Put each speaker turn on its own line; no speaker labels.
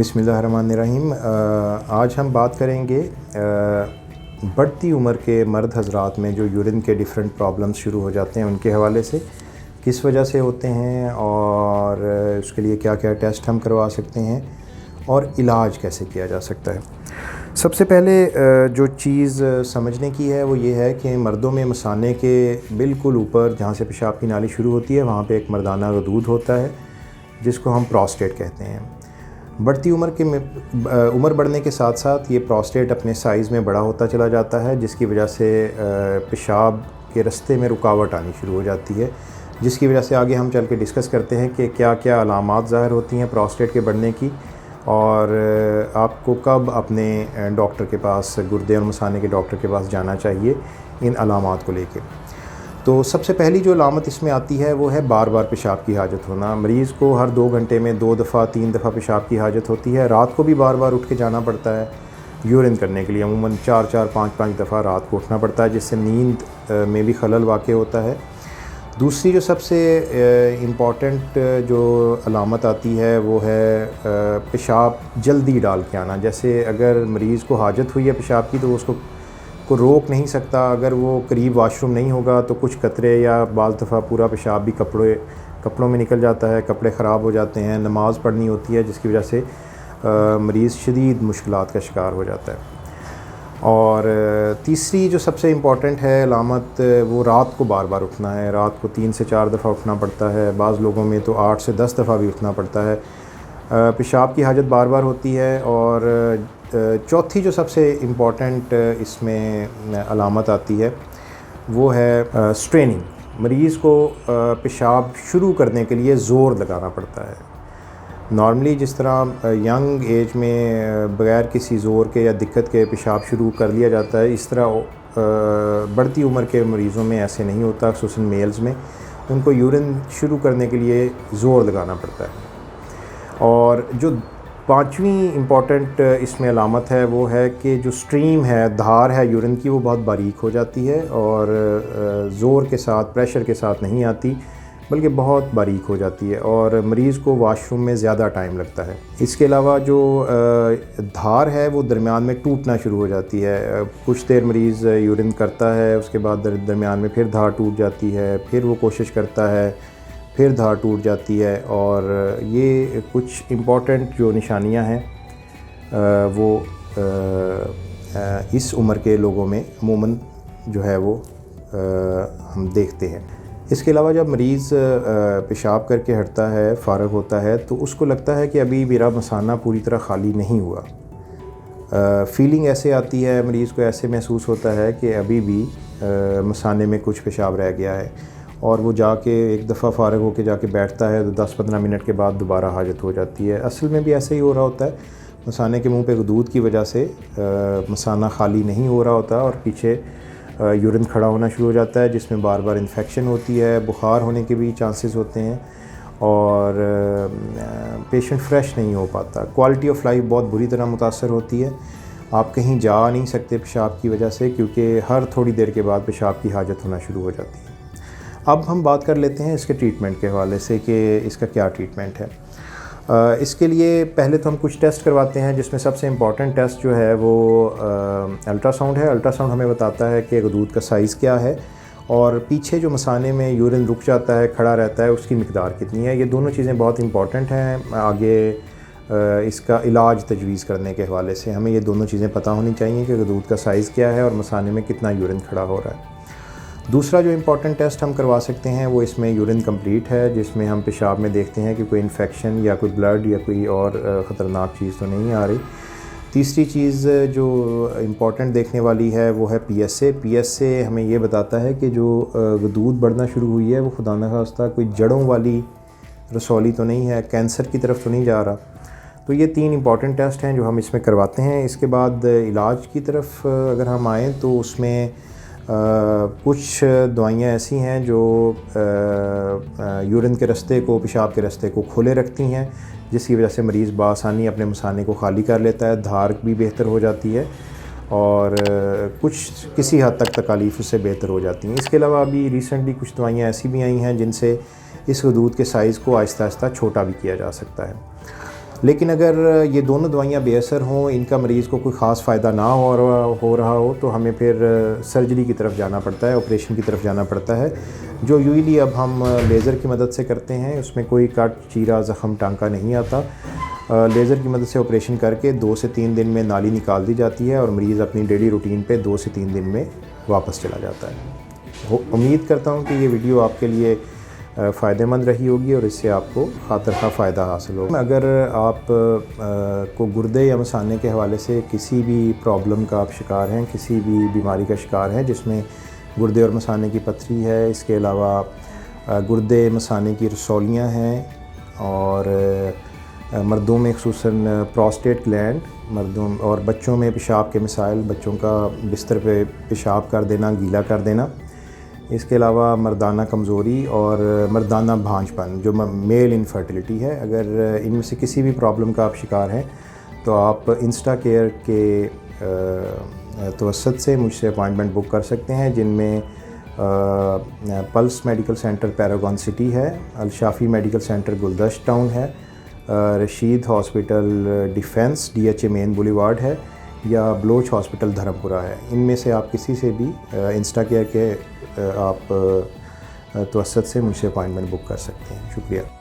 बिस्मिल्लाहिर्रहमानिर्रहीम। आज हम बात करेंगे बढ़ती उम्र के मर्द हज़रात में जो यूरिन के डिफरेंट प्रॉब्लम्स शुरू हो जाते हैं उनके हवाले से, किस वजह से होते हैं और उसके लिए क्या क्या टेस्ट हम करवा सकते हैं और इलाज कैसे किया जा सकता है। सबसे पहले जो चीज़ समझने की है वो ये है कि मर्दों में मसाने के बिल्कुल ऊपर जहाँ से पेशाब की नाली शुरू होती है वहाँ पे एक मर्दाना गदूद होता है जिसको हम प्रोस्टेट कहते हैं। बढ़ती उम्र बढ़ने के साथ साथ ये प्रोस्टेट अपने साइज़ में बड़ा होता चला जाता है, जिसकी वजह से पेशाब के रास्ते में रुकावट आनी शुरू हो जाती है, जिसकी वजह से आगे हम चल के डिस्कस करते हैं कि क्या क्या अलामात ज़ाहिर होती हैं प्रोस्टेट के बढ़ने की और आपको कब अपने डॉक्टर के पास, गुर्दे और मसाने के डॉक्टर के पास जाना चाहिए इन अलामात को लेके। तो सबसे पहली जो अलामत इसमें आती है वो है बार बार पेशाब की हाजत होना। मरीज़ को हर 2 घंटे में 2 दफ़ा 3 दफ़ा पेशाब की हाजत होती है। रात को भी बार बार उठ के जाना पड़ता है यूरिन करने के लिए, अमूमन 4-4 5-5 दफ़ा रात को उठना पड़ता है, जिससे नींद में भी खलल वाक़ होता है। दूसरी जो सबसे इम्पॉर्टेंट जो अलामत आती है वो है पेशाब जल्दी डाल के आना। जैसे अगर मरीज़ को हाजत हुई है पेशाब की तो उसको रोक नहीं सकता, अगर वो करीब वाशरूम नहीं होगा तो कुछ कतरे या बाल दफ़ा पूरा पेशाब भी कपड़ों में निकल जाता है, कपड़े ख़राब हो जाते हैं, नमाज़ पढ़नी होती है जिसकी वजह से मरीज़ शदीद मुश्किलात का शिकार हो जाता है। और तीसरी जो सबसे इम्पॉर्टेंट है अलामत वो रात को बार बार उठना है। रात को 3 से 4 दफ़ा उठना पड़ता है, बाज़ लोगों में तो 8 से 10 दफ़ा भी उठना पड़ता है। पेशाब की हाजत बार बार होती है। और चौथी जो सबसे इम्पॉर्टेंट इसमें अलामत आती है वो है स्ट्रेनिंग। मरीज़ को पेशाब शुरू करने के लिए ज़ोर लगाना पड़ता है। नॉर्मली जिस तरह यंग एज में बग़ैर किसी ज़ोर के या दिक्कत के पेशाब शुरू कर लिया जाता है, इस तरह बढ़ती उम्र के मरीज़ों में ऐसे नहीं होता। ख़ुसूसन मेल्स में उनको यूरिन शुरू करने के लिए ज़ोर लगाना पड़ता है। और जो 5वीं इम्पॉर्टेंट इसमें अलामत है वो है कि जो स्ट्रीम है, धार है यूरिन की, वो बहुत बारीक हो जाती है और ज़ोर के साथ, प्रेशर के साथ नहीं आती, बल्कि बहुत बारीक हो जाती है और मरीज़ को वाशरूम में ज़्यादा टाइम लगता है। इसके अलावा जो धार है वो दरमियान में टूटना शुरू हो जाती है। कुछ देर मरीज़ यूरिन करता है, उसके बाद दरमियान में फिर धार टूट जाती है, फिर वो कोशिश करता है, फिर धार टूट जाती है। और ये कुछ इम्पॉर्टेंट जो निशानियां हैं वो इस उम्र के लोगों में अमूमन जो है वो हम देखते हैं। इसके अलावा जब मरीज़ पेशाब करके हटता है, फ़ारग होता है, तो उसको लगता है कि अभी मेरा मसाना पूरी तरह ख़ाली नहीं हुआ। फ़ीलिंग ऐसे आती है, मरीज़ को ऐसे महसूस होता है कि अभी भी मसाने में कुछ पेशाब रह गया है और वो जाके एक दफ़ा फ़ारग होके जाके बैठता है तो 10-15 मिनट के बाद दोबारा हाजत हो जाती है। असल में भी ऐसे ही हो रहा होता है, मसाने के मुंह पे गदूद की वजह से मसाना ख़ाली नहीं हो रहा होता और पीछे यूरिन खड़ा होना शुरू हो जाता है, जिसमें बार बार इन्फेक्शन होती है, बुखार होने के भी चांसेस होते हैं और पेशेंट फ़्रेश नहीं हो पाता। क्वालिटी ऑफ लाइफ बहुत बुरी तरह मुतासर होती है। आप कहीं जा नहीं सकते पेशाब की वजह से, क्योंकि हर थोड़ी देर के बाद पेशाब की हाजत होना शुरू हो जाती है। अब हम बात कर लेते हैं इसके ट्रीटमेंट के हवाले से कि इसका क्या ट्रीटमेंट है। इसके लिए पहले तो हम कुछ टेस्ट करवाते हैं, जिसमें सबसे इम्पॉर्टेंट टेस्ट जो है वो अल्ट्रासाउंड है। अल्ट्रासाउंड हमें बताता है कि गदूद का साइज़ क्या है और पीछे जो मसाने में यूरिन रुक जाता है, खड़ा रहता है, उसकी मिकदार कितनी है। ये दोनों चीज़ें बहुत इंपॉर्टेंट हैं। आगे इसका इलाज तजवीज़ करने के हवाले से हमें ये दोनों चीज़ें पता होनी चाहिए कि गदूद का साइज़ क्या है और मसाने में कितना यूरिन खड़ा हो रहा है। दूसरा जो इम्पॉर्टेंट टेस्ट हम करवा सकते हैं वो इसमें यूरिन कंप्लीट है, जिसमें हम पेशाब में देखते हैं कि कोई इन्फेक्शन या कोई ब्लड या कोई और ख़तरनाक चीज़ तो नहीं आ रही। तीसरी चीज़ जो इम्पॉर्टेंट देखने वाली है वो है PSA। PSA हमें ये बताता है कि जो गदूद बढ़ना शुरू हुई है वो खुदा न खास्ता कोई जड़ों वाली रसौली तो नहीं है, कैंसर की तरफ तो नहीं जा रहा। तो ये 3 इम्पॉर्टेंट टेस्ट हैं जो हम इसमें करवाते हैं। इसके बाद इलाज की तरफ अगर हम आएँ तो उसमें कुछ दवाइयाँ ऐसी हैं जो यूरिन के रास्ते को, पेशाब के रास्ते को खोले रखती हैं, जिसकी वजह से मरीज़ बआसानी अपने मसाने को खाली कर लेता है, धार भी बेहतर हो जाती है और कुछ किसी हद तक तकालीफ उससे बेहतर हो जाती हैं। इसके अलावा अभी रिसेंटली कुछ दवाइयाँ ऐसी भी आई हैं जिनसे इस गदूद के साइज़ को आहिस्ता आहिस्ता छोटा भी किया जा सकता है। لیکن اگر یہ دونوں دوائیاں بے اثر ہوں، ان کا مریض کو کوئی خاص فائدہ نہ ہو رہا ہو، تو ہمیں پھر سرجری کی طرف جانا پڑتا ہے، آپریشن کی طرف جانا پڑتا ہے، جو یوزلی اب ہم لیزر کی مدد سے کرتے ہیں۔ اس میں کوئی کٹ، چیرا، زخم، ٹانکا نہیں آتا۔ لیزر کی مدد سے آپریشن کر کے 2 سے 3 دن میں نالی نکال دی جاتی ہے اور مریض اپنی ڈیلی روٹین پہ 2 سے 3 دن میں واپس چلا جاتا ہے۔ امید کرتا ہوں کہ یہ ویڈیو آپ کے لیے فائدہ مند رہی ہوگی اور اس سے آپ کو خاطر خواہ فائدہ حاصل ہوگا۔ اگر آپ کو گردے یا مثانے کے حوالے سے کسی بھی پرابلم کا آپ شکار ہیں، کسی بھی بیماری کا شکار ہیں جس میں گردے اور مثانے کی پتھری ہے، اس کے علاوہ گردے مثانے کی رسولیاں ہیں، اور مردوں میں خصوصاً پروسٹیٹ گلینڈ، مردوں اور بچوں میں پیشاب کے مسائل، بچوں کا بستر پہ پیشاب کر دینا، گیلا کر دینا، اس کے علاوہ مردانہ کمزوری اور مردانہ بھانج پن جو میل انفرٹیلیٹی ہے، اگر ان میں سے کسی بھی پرابلم کا آپ شکار ہیں تو آپ انسٹا کیئر کے توسط سے مجھ سے اپائنٹمنٹ بک کر سکتے ہیں، جن میں plus medical centre paragon city ہے، الشافی میڈیکل سینٹر گلدشت ٹاؤن ہے، رشید ہاسپٹل ڈیفینس DHA مین بولیوارڈ ہے، یا بلوچ ہاسپٹل دھرمپورہ ہے۔ ان میں سے آپ کسی سے بھی انسٹا کیئر کے آپ توسط سے مجھ سے اپائنٹمنٹ بک کر سکتے ہیں۔ شکریہ۔